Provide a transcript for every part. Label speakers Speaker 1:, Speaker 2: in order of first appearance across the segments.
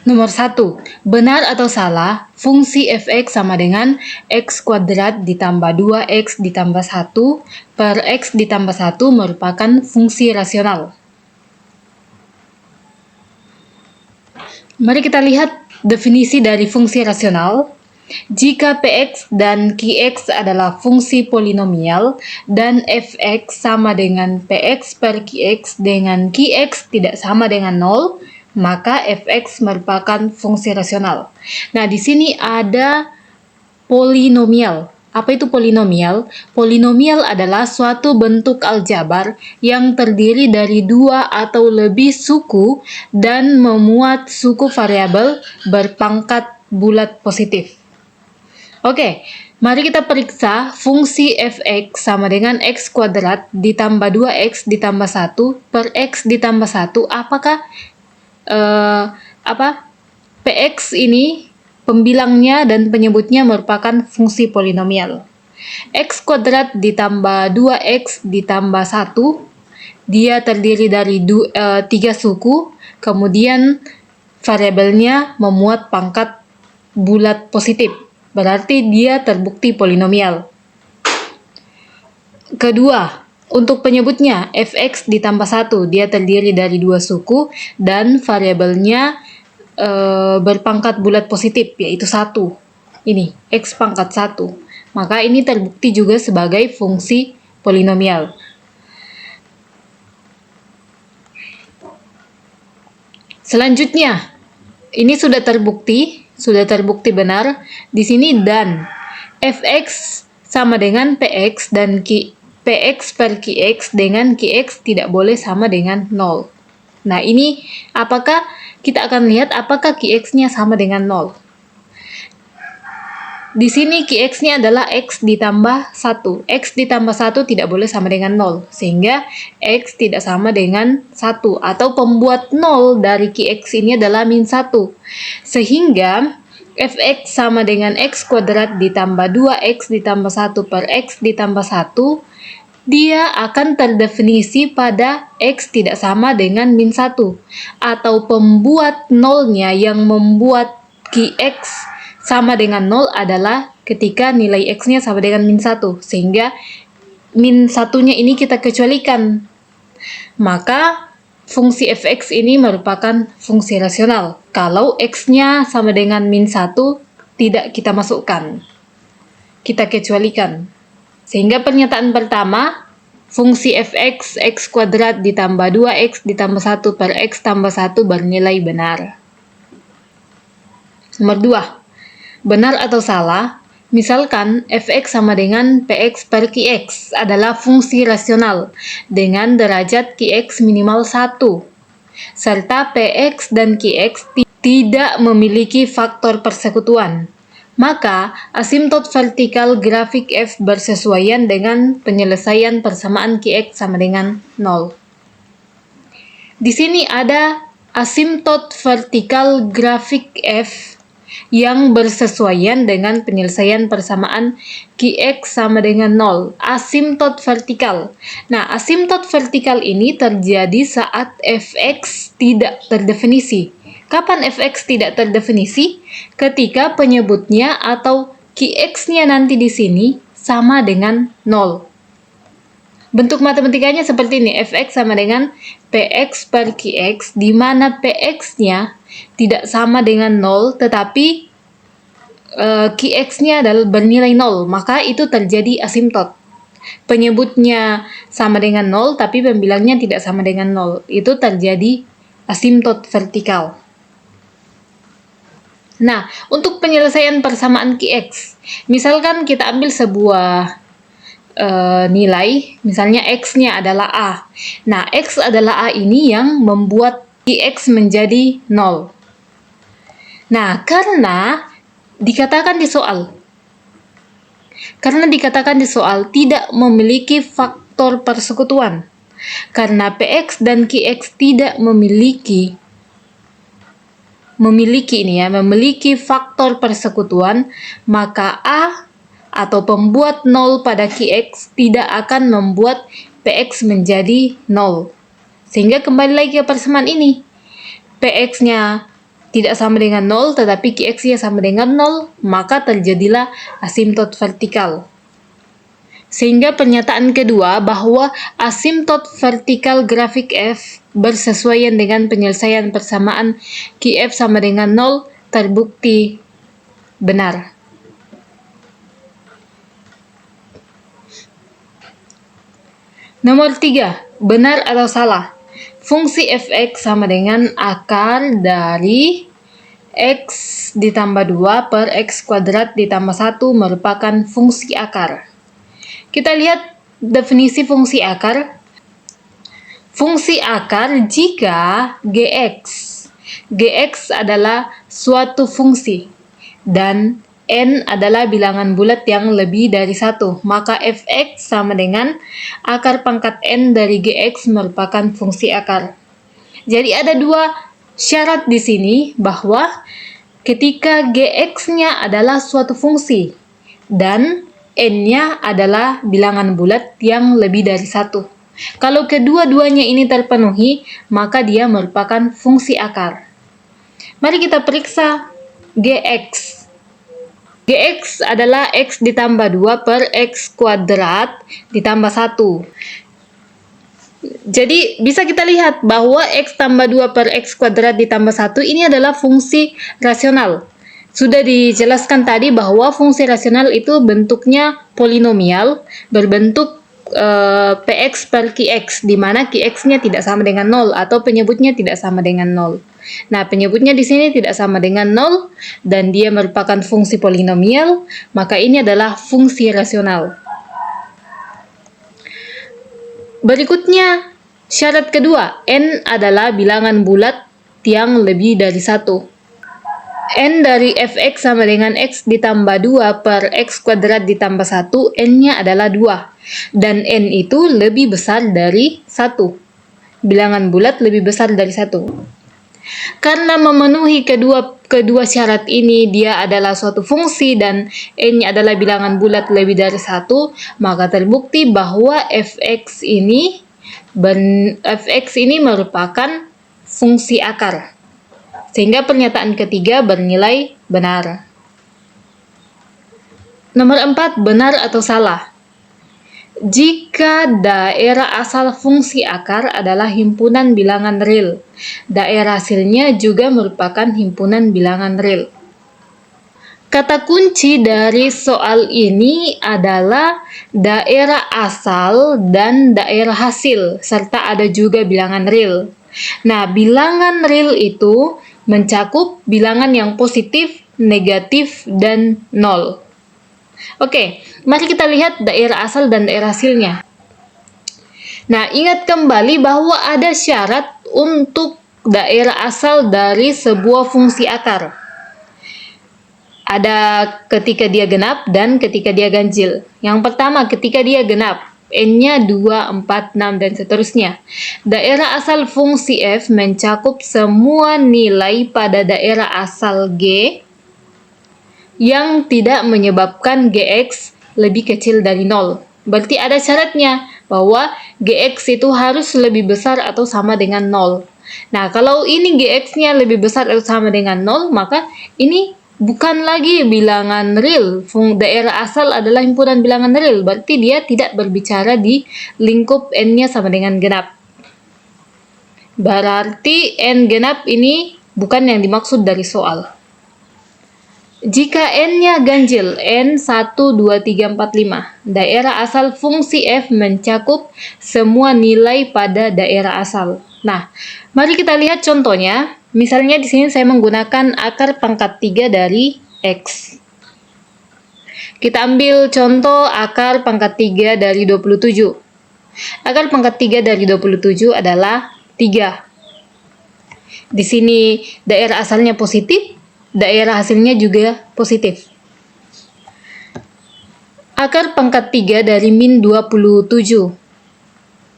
Speaker 1: Nomor 1. Benar atau salah, fungsi fx sama dengan x kuadrat ditambah 2x ditambah 1 per x ditambah 1 merupakan fungsi rasional. Mari kita lihat definisi dari fungsi rasional. Jika px dan qx adalah fungsi polinomial dan fx sama dengan px per qx dengan qx tidak sama dengan 0, maka fx merupakan fungsi rasional. Nah, di sini ada polinomial. Apa itu polinomial? Polinomial adalah suatu bentuk aljabar yang terdiri dari dua atau lebih suku dan memuat suku variabel berpangkat bulat positif. Oke, mari kita periksa fungsi fx sama dengan x kuadrat ditambah 2x ditambah 1 per x ditambah 1. Apakah px ini pembilangnya dan penyebutnya merupakan fungsi polinomial. X kuadrat ditambah 2x ditambah 1, dia terdiri dari 3 suku, kemudian variabelnya memuat pangkat bulat positif. Berarti dia terbukti polinomial. Kedua, untuk penyebutnya fx ditambah 1, dia terdiri dari 2 suku dan variabelnya berpangkat bulat positif, yaitu 1. Ini, x pangkat 1. Maka ini terbukti juga sebagai fungsi polinomial. Selanjutnya, ini sudah terbukti benar. Di sini dan fx sama dengan px dan px per qx dengan qx tidak boleh sama dengan 0. Nah, ini apakah kita akan lihat apakah qx-nya sama dengan 0. Di sini qx-nya adalah x ditambah 1. X ditambah 1 tidak boleh sama dengan 0, sehingga x tidak sama dengan 1, atau pembuat 0 dari qx ini adalah min 1. Sehingga fx sama dengan x kuadrat ditambah 2x ditambah 1 per x ditambah 1, dia akan terdefinisi pada x tidak sama dengan min 1, atau pembuat 0-nya yang membuat qx sama dengan 0 adalah ketika nilai x-nya sama dengan min 1, sehingga min 1-nya ini kita kecualikan. Maka fungsi fx ini merupakan fungsi rasional. Kalau x-nya sama dengan min 1, tidak kita masukkan, kita kecualikan. Sehingga pernyataan pertama, fungsi fx x kuadrat ditambah 2x ditambah 1 per x tambah 1 bernilai benar. Nomor 2. Benar atau salah? Misalkan fx sama dengan px per qx adalah fungsi rasional dengan derajat qx minimal 1, serta px dan qx tidak memiliki faktor persekutuan. Maka asimtot vertikal grafik f bersesuaian dengan penyelesaian persamaan qx sama dengan 0. Di sini ada asimtot vertikal grafik f yang bersesuaian dengan penyelesaian persamaan qx sama dengan 0. Asimtot vertikal. Nah, asimtot vertikal ini terjadi saat fx tidak terdefinisi. Kapan fx tidak terdefinisi? Ketika penyebutnya atau qx-nya nanti di sini sama dengan 0. Bentuk matematikanya seperti ini, fx sama dengan px per qx, di mana px-nya tidak sama dengan 0, tetapi qx-nya adalah bernilai 0, maka itu terjadi asimtot. Penyebutnya sama dengan 0, tapi pembilangnya tidak sama dengan 0. Itu terjadi asimtot vertikal. Nah, untuk penyelesaian persamaan qx, misalkan kita ambil sebuah nilai, misalnya x-nya adalah a. Nah, x adalah a ini yang membuat qx menjadi 0. Nah, karena dikatakan di soal tidak memiliki faktor persekutuan, karena px dan qx tidak memiliki faktor persekutuan, maka a atau pembuat 0 pada qx tidak akan membuat px menjadi 0. Sehingga kembali lagi ke persamaan ini. Px-nya tidak sama dengan 0, tetapi Qx-nya sama dengan 0, maka terjadilah asimtot vertikal. Sehingga pernyataan kedua bahwa asimtot vertikal grafik F bersesuaian dengan penyelesaian persamaan Qf sama dengan 0 terbukti benar. Nomor 3, benar atau salah? Fungsi fx sama dengan akar dari x ditambah 2 per x kuadrat ditambah 1 merupakan fungsi akar. Kita lihat definisi fungsi akar. Fungsi akar jika Gx adalah suatu fungsi dan n adalah bilangan bulat yang lebih dari 1, maka fx sama dengan akar pangkat n dari Gx merupakan fungsi akar. Jadi ada dua syarat di sini bahwa ketika Gx-nya adalah suatu fungsi dan n-nya adalah bilangan bulat yang lebih dari 1. Kalau kedua-duanya ini terpenuhi, maka dia merupakan fungsi akar. Mari kita periksa Gx. Gx adalah x ditambah 2 per x kuadrat ditambah 1. Jadi bisa kita lihat bahwa x tambah 2 per x kuadrat ditambah 1 ini adalah fungsi rasional. Sudah dijelaskan tadi bahwa fungsi rasional itu bentuknya polinomial berbentuk px per qx, di mana qx-nya tidak sama dengan 0 atau penyebutnya tidak sama dengan 0. Nah, penyebutnya di sini tidak sama dengan 0 dan dia merupakan fungsi polinomial, maka ini adalah fungsi rasional. Berikutnya, syarat kedua, n adalah bilangan bulat yang lebih dari 1. N dari fx sama dengan x ditambah 2 per x kuadrat ditambah 1, n-nya adalah 2. Dan n itu lebih besar dari 1. Bilangan bulat lebih besar dari 1. Karena memenuhi kedua syarat ini, dia adalah suatu fungsi dan n-nya adalah bilangan bulat lebih dari 1, maka terbukti bahwa fx ini merupakan fungsi akar. Sehingga pernyataan ketiga bernilai benar. Nomor 4, benar atau salah? Jika daerah asal fungsi akar adalah himpunan bilangan real, daerah hasilnya juga merupakan himpunan bilangan real. Kata kunci dari soal ini adalah daerah asal dan daerah hasil, serta ada juga bilangan real. Nah, bilangan real itu mencakup bilangan yang positif, negatif, dan 0. Oke, mari kita lihat daerah asal dan daerah hasilnya. Nah, ingat kembali bahwa ada syarat untuk daerah asal dari sebuah fungsi akar. Ada ketika dia genap dan ketika dia ganjil. Yang pertama, ketika dia genap, n-nya 2, 4, 6, dan seterusnya. Daerah asal fungsi f mencakup semua nilai pada daerah asal g yang tidak menyebabkan Gx lebih kecil dari 0. Berarti ada syaratnya bahwa Gx itu harus lebih besar atau sama dengan 0. Nah, kalau ini Gx-nya lebih besar atau sama dengan 0, maka ini bukan lagi bilangan real. Daerah asal adalah himpunan bilangan real, berarti dia tidak berbicara di lingkup n-nya sama dengan genap. Berarti n genap ini bukan yang dimaksud dari soal. Jika n-nya ganjil, n 1, 2, 3, 4, 5, daerah asal fungsi f mencakup semua nilai pada daerah asal. Nah, mari kita lihat contohnya. Misalnya di sini saya menggunakan akar pangkat 3 dari x. Kita ambil contoh akar pangkat 3 dari 27. Akar pangkat 3 dari 27 adalah 3. Di sini daerah asalnya positif, daerah hasilnya juga positif. Akar pangkat 3 dari min 27.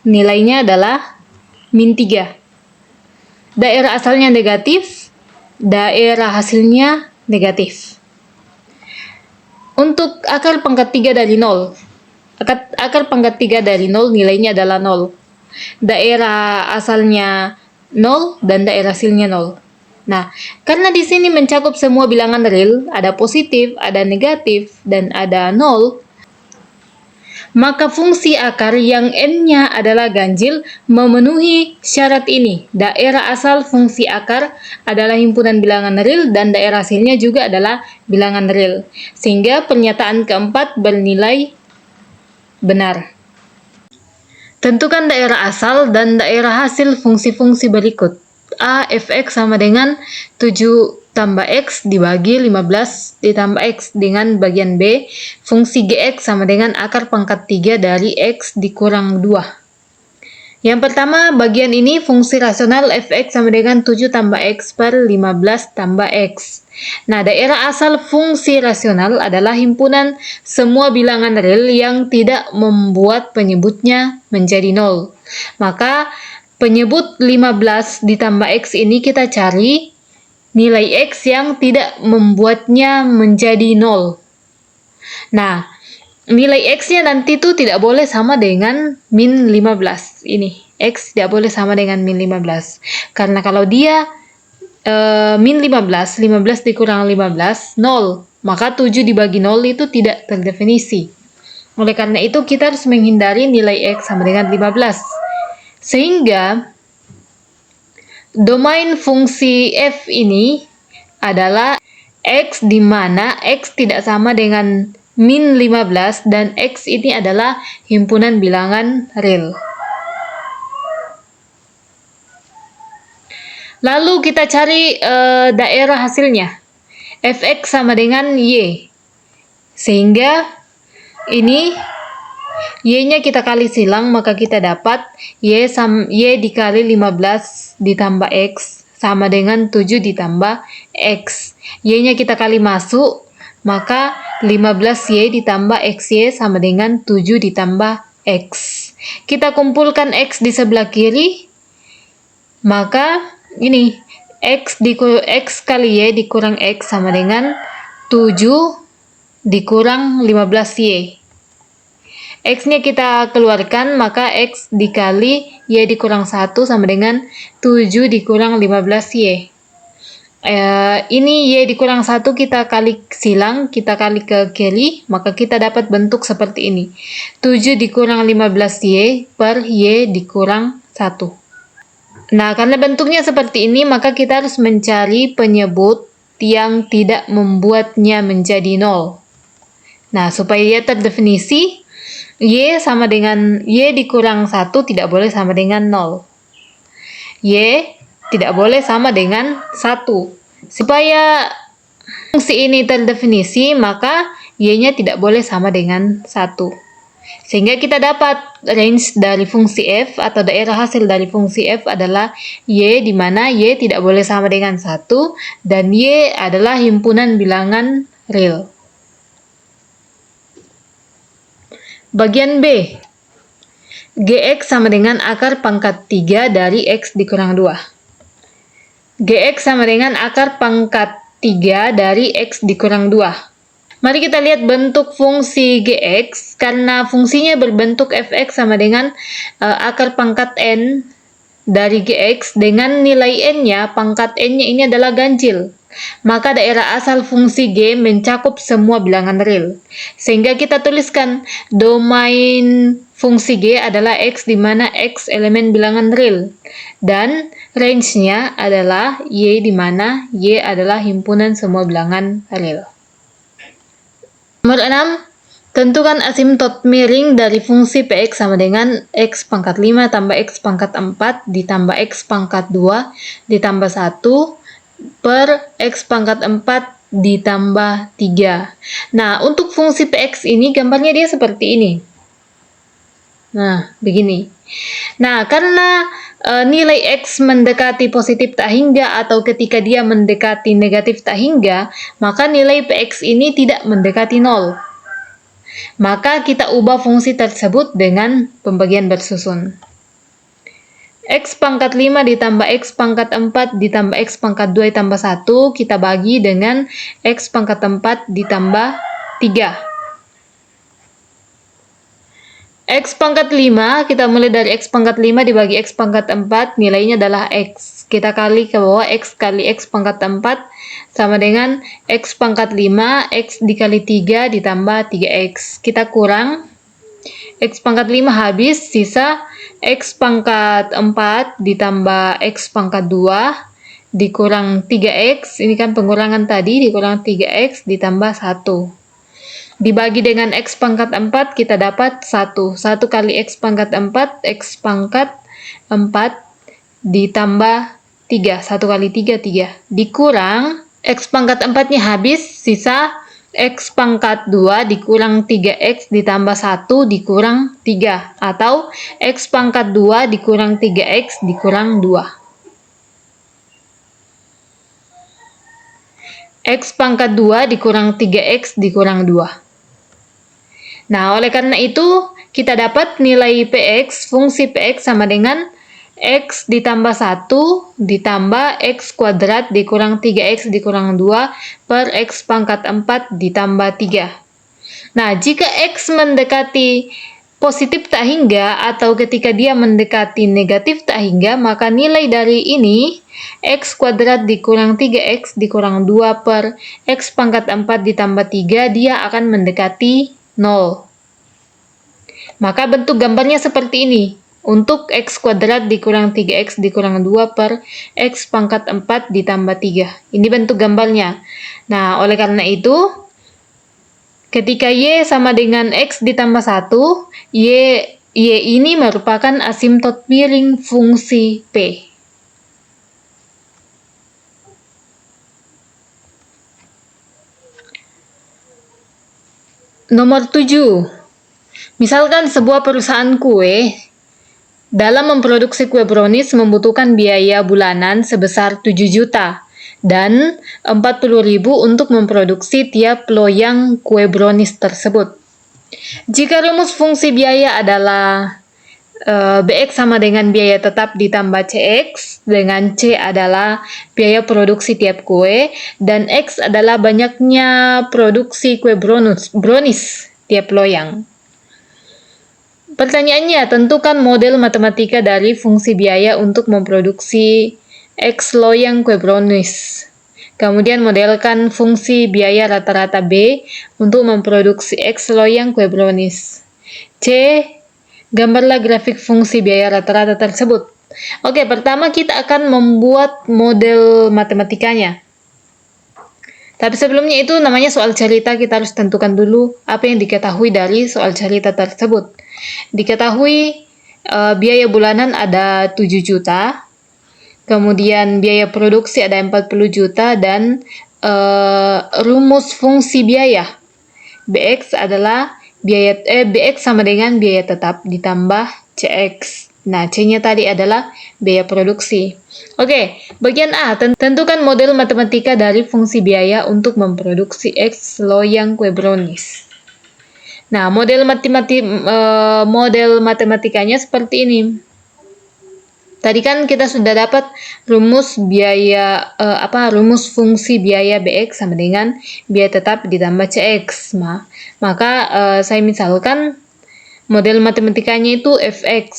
Speaker 1: Nilainya adalah min 3. Daerah asalnya negatif, daerah hasilnya negatif. Untuk akar pangkat 3 dari 0. Akar pangkat 3 dari 0 nilainya adalah 0. Daerah asalnya 0 dan daerah hasilnya 0. Nah, karena di sini mencakup semua bilangan real, ada positif, ada negatif, dan ada nol, maka fungsi akar yang n-nya adalah ganjil memenuhi syarat ini. Daerah asal fungsi akar adalah himpunan bilangan real dan daerah hasilnya juga adalah bilangan real. Sehingga pernyataan keempat bernilai benar. Tentukan daerah asal dan daerah hasil fungsi-fungsi berikut. A, fx sama dengan 7 tambah X dibagi 15 ditambah X dengan bagian B, fungsi Gx sama dengan akar pangkat 3 dari X dikurang 2. Yang pertama, bagian ini fungsi rasional fx sama dengan 7 tambah X per 15 tambah X. Nah, daerah asal fungsi rasional adalah himpunan semua bilangan real yang tidak membuat penyebutnya menjadi 0. Maka, penyebut 15 ditambah X ini kita cari nilai X yang tidak membuatnya menjadi 0. Nah, nilai X-nya nanti itu tidak boleh sama dengan min 15. Ini, X tidak boleh sama dengan min 15. Karena kalau dia min 15, 15 dikurang 15, 0. Maka 7 dibagi 0 itu tidak terdefinisi. Oleh karena itu, kita harus menghindari nilai X sama dengan 15. Sehingga, domain fungsi f ini adalah X di mana X tidak sama dengan min 15 dan X ini adalah himpunan bilangan real. Lalu kita cari daerah hasilnya. Fx sama dengan Y. Sehingga ini Y-nya kita kali silang, maka kita dapat Y dikali 15 ditambah X sama dengan 7 ditambah X. Y-nya kita kali masuk, maka 15Y ditambah XY sama dengan 7 ditambah X. Kita kumpulkan X di sebelah kiri, maka ini X kali Y dikurang X sama dengan 7 dikurang 15Y. X-nya kita keluarkan, maka X dikali Y dikurang 1 sama dengan 7 dikurang 15Y. Ini Y dikurang 1 kita kali silang, kita kali ke kiri, maka kita dapat bentuk seperti ini. 7 dikurang 15Y per Y dikurang 1. Nah, karena bentuknya seperti ini, maka kita harus mencari penyebut yang tidak membuatnya menjadi 0. Nah, supaya ia terdefinisi, Y sama dengan Y dikurang 1 tidak boleh sama dengan 0. Y tidak boleh sama dengan 1. Supaya fungsi ini terdefinisi, maka Y-nya tidak boleh sama dengan 1. Sehingga kita dapat range dari fungsi f atau daerah hasil dari fungsi f adalah Y, di mana Y tidak boleh sama dengan 1 dan Y adalah himpunan bilangan real. Bagian B, Gx sama dengan akar pangkat 3 dari X dikurang 2. Gx sama dengan akar pangkat 3 dari X dikurang 2. Mari kita lihat bentuk fungsi Gx. Karena fungsinya berbentuk fx sama dengan akar pangkat n dari Gx dengan nilai n-nya, pangkat n-nya ini adalah ganjil. Maka daerah asal fungsi G mencakup semua bilangan real. Sehingga kita tuliskan domain fungsi G adalah X di mana X elemen bilangan real. Dan range-nya adalah Y di mana Y adalah himpunan semua bilangan real. Nomor 6. Tentukan asimtot miring dari fungsi Px sama dengan X pangkat 5 tambah X pangkat 4 ditambah X pangkat 2 ditambah 1 per X pangkat 4 ditambah 3. Nah, untuk fungsi Px ini gambarnya dia seperti ini. Nah, begini. Nah, karena nilai X mendekati positif tak hingga atau ketika dia mendekati negatif tak hingga, maka nilai Px ini tidak mendekati 0. Maka kita ubah fungsi tersebut dengan pembagian bersusun. X pangkat 5 ditambah X pangkat 4 ditambah X pangkat 2 ditambah 1 kita bagi dengan X pangkat 4 ditambah 3. X pangkat 5, kita mulai dari X pangkat 5 dibagi X pangkat 4, nilainya adalah X. Kita kali ke bawah, X kali X pangkat 4, sama dengan X pangkat 5, X dikali 3 ditambah 3X. Kita kurang, X pangkat 5 habis, sisa X pangkat 4 ditambah X pangkat 2, dikurang 3X, ini kan pengurangan tadi, dikurang 3X ditambah 1. Dibagi dengan X pangkat 4, kita dapat 1. 1 kali X pangkat 4, X pangkat 4 ditambah 3. 1 kali 3, 3. Dikurang, X pangkat 4-nya habis, sisa X pangkat 2 dikurang 3X ditambah 1 dikurang 3. Atau X pangkat 2 dikurang 3X dikurang 2. X pangkat 2 dikurang 3X dikurang 2. Nah, oleh karena itu, kita dapat nilai PX, fungsi PX sama dengan X ditambah 1 ditambah X kuadrat dikurang 3X dikurang 2 per X pangkat 4 ditambah 3. Nah, jika X mendekati positif tak hingga atau ketika dia mendekati negatif tak hingga, maka nilai dari ini X kuadrat dikurang 3X dikurang 2 per X pangkat 4 ditambah 3, dia akan mendekati 0. Maka bentuk gambarnya seperti ini. Untuk X kuadrat dikurang 3X dikurang 2 per X pangkat 4 ditambah 3. Ini bentuk gambarnya. Nah, oleh karena itu, ketika Y sama dengan X ditambah 1, Y ini merupakan asimtot miring fungsi P. Nomor 7. Misalkan sebuah perusahaan kue dalam memproduksi kue brownies membutuhkan biaya bulanan sebesar 7 juta dan 40.000 untuk memproduksi tiap loyang kue brownies tersebut. Jika rumus fungsi biaya adalah BX sama dengan biaya tetap ditambah CX, dengan C adalah biaya produksi tiap kue, dan X adalah banyaknya produksi kue brownies tiap loyang. Pertanyaannya, tentukan model matematika dari fungsi biaya untuk memproduksi X loyang kue brownies. Kemudian modelkan fungsi biaya rata-rata B untuk memproduksi X loyang kue brownies. C. Gambarlah grafik fungsi biaya rata-rata tersebut. Oke, pertama kita akan membuat model matematikanya. Tapi sebelumnya itu namanya soal cerita, kita harus tentukan dulu apa yang diketahui dari soal cerita tersebut. Diketahui biaya bulanan ada 7 juta, kemudian biaya produksi ada 40 juta, dan rumus fungsi biaya BX adalah BX sama dengan biaya tetap ditambah CX. Nah, C-nya tadi adalah biaya produksi. Oke, bagian A, tentukan model matematika dari fungsi biaya untuk memproduksi X loyang kue brownies. Nah, model matematikanya seperti ini. Tadi kan kita sudah dapat rumus biaya rumus fungsi biaya BX sama dengan biaya tetap ditambah CX. Maka saya misalkan model matematikanya itu Fx.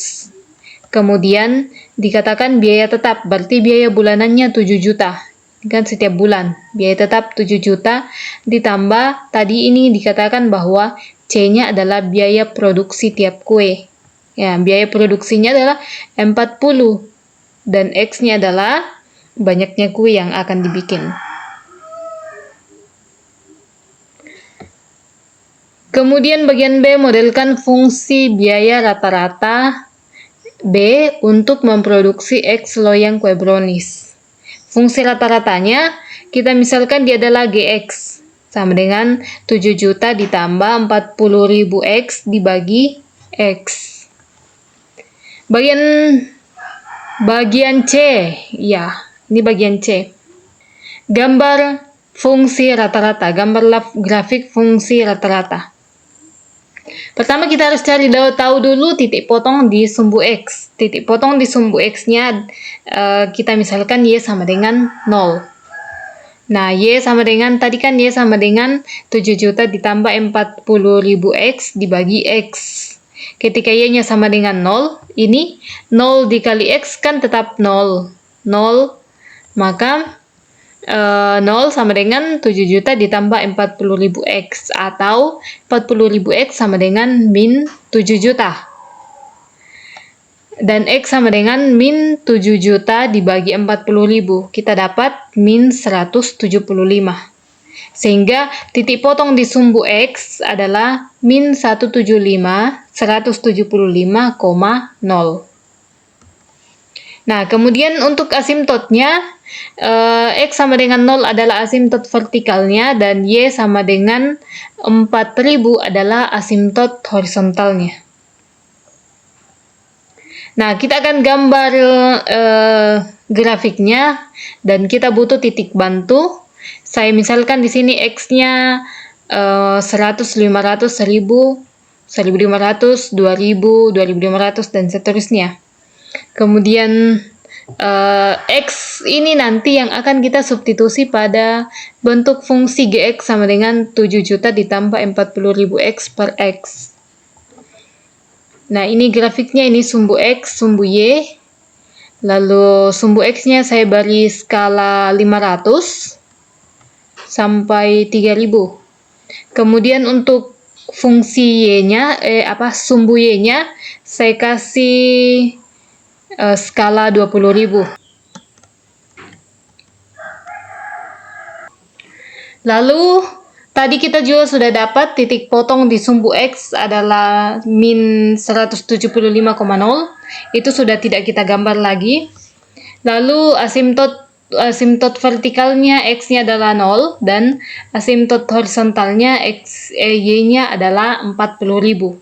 Speaker 1: Kemudian dikatakan biaya tetap, berarti biaya bulanannya 7 juta. Kan setiap bulan. Biaya tetap 7 juta ditambah tadi ini dikatakan bahwa C-nya adalah biaya produksi tiap kue. Ya, biaya produksinya adalah 40 dan X-nya adalah banyaknya kue yang akan dibikin. Kemudian bagian B, modelkan fungsi biaya rata-rata B untuk memproduksi X loyang kue brownies. Fungsi rata-ratanya kita misalkan dia adalah GX sama dengan 7 juta ditambah 40.000 X dibagi X. Bagian C, ya, ini bagian C. Gambar fungsi rata-rata, gambarlah grafik fungsi rata-rata. Pertama kita harus cari tahu dulu titik potong di sumbu X. Titik potong di sumbu X-nya kita misalkan Y sama dengan 0. Nah, Y sama dengan, tadi kan Y sama dengan 7 juta ditambah 40.000 X dibagi X. Ketika Y-nya sama dengan 0, ini 0 dikali X kan tetap 0. 0, maka 0 sama dengan 7 juta ditambah 40.000 X, atau 40.000 X sama dengan min 7 juta. Dan X sama dengan min 7 juta dibagi 40.000. Kita dapat min 175. Sehingga titik potong di sumbu X adalah min 175,0. Nah, kemudian untuk asimtotnya, X sama dengan 0 adalah asimtot vertikalnya, dan Y sama dengan 4.000 adalah asimtot horizontalnya. Nah, kita akan gambar grafiknya, dan kita butuh titik bantu. Saya misalkan di sini X-nya 100, 500, 1000, 1500, 2000, 2500, dan seterusnya. Kemudian X ini nanti yang akan kita substitusi pada bentuk fungsi Gx sama dengan 7 juta ditambah 40.000 X per X. Nah, ini grafiknya, ini sumbu X, sumbu Y. Lalu sumbu X-nya saya beri skala 500 sampai 3000. Kemudian untuk fungsi Y-nya, sumbu Y-nya saya kasih skala 20.000. Lalu tadi kita juga sudah dapat titik potong di sumbu X adalah min 175,0. Itu sudah tidak kita gambar lagi. Lalu asimtot vertikalnya X-nya adalah 0, dan asimtot horizontalnya Y-nya adalah 40.000.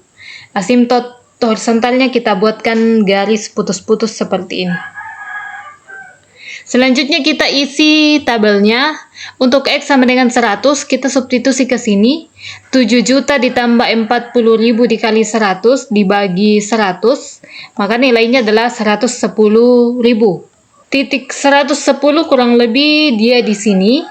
Speaker 1: Asimtot horizontalnya kita buatkan garis putus-putus seperti ini. Selanjutnya kita isi tabelnya. Untuk X sama dengan 100, kita substitusi ke sini. 7 juta ditambah 40.000 dikali 100 dibagi 100, maka nilainya adalah 110.000. Titik 110 kurang lebih dia di sini.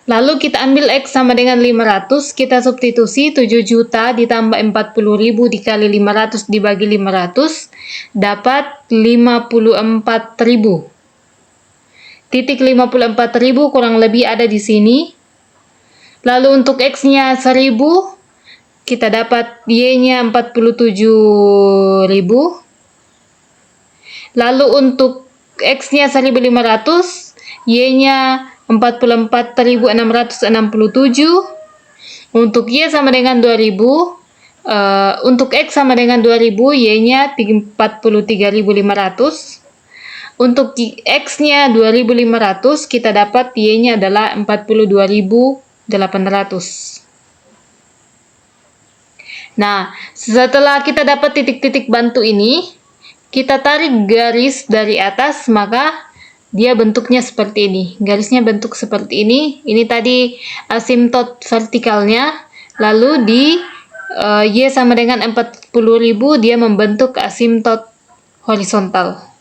Speaker 1: Lalu kita ambil X sama dengan 500, kita substitusi 7 juta ditambah 40.000 dikali 500 dibagi 500, dapat 54.000. Titik 54.000 kurang lebih ada di sini. Lalu untuk X-nya 1000, kita dapat Y-nya 47.000. Lalu untuk X-nya 1500, Y-nya 44.667. Untuk Y sama dengan 2000, untuk X sama dengan 2000, Y-nya 43.500. Untuk X-nya 2500, kita dapat Y-nya adalah 42.800. Nah, setelah kita dapat titik-titik bantu ini, kita tarik garis dari atas, maka dia bentuknya seperti ini. Garisnya bentuk seperti ini. Ini tadi asimtot vertikalnya. Lalu di Y sama dengan 40.000, dia membentuk asimtot horizontal.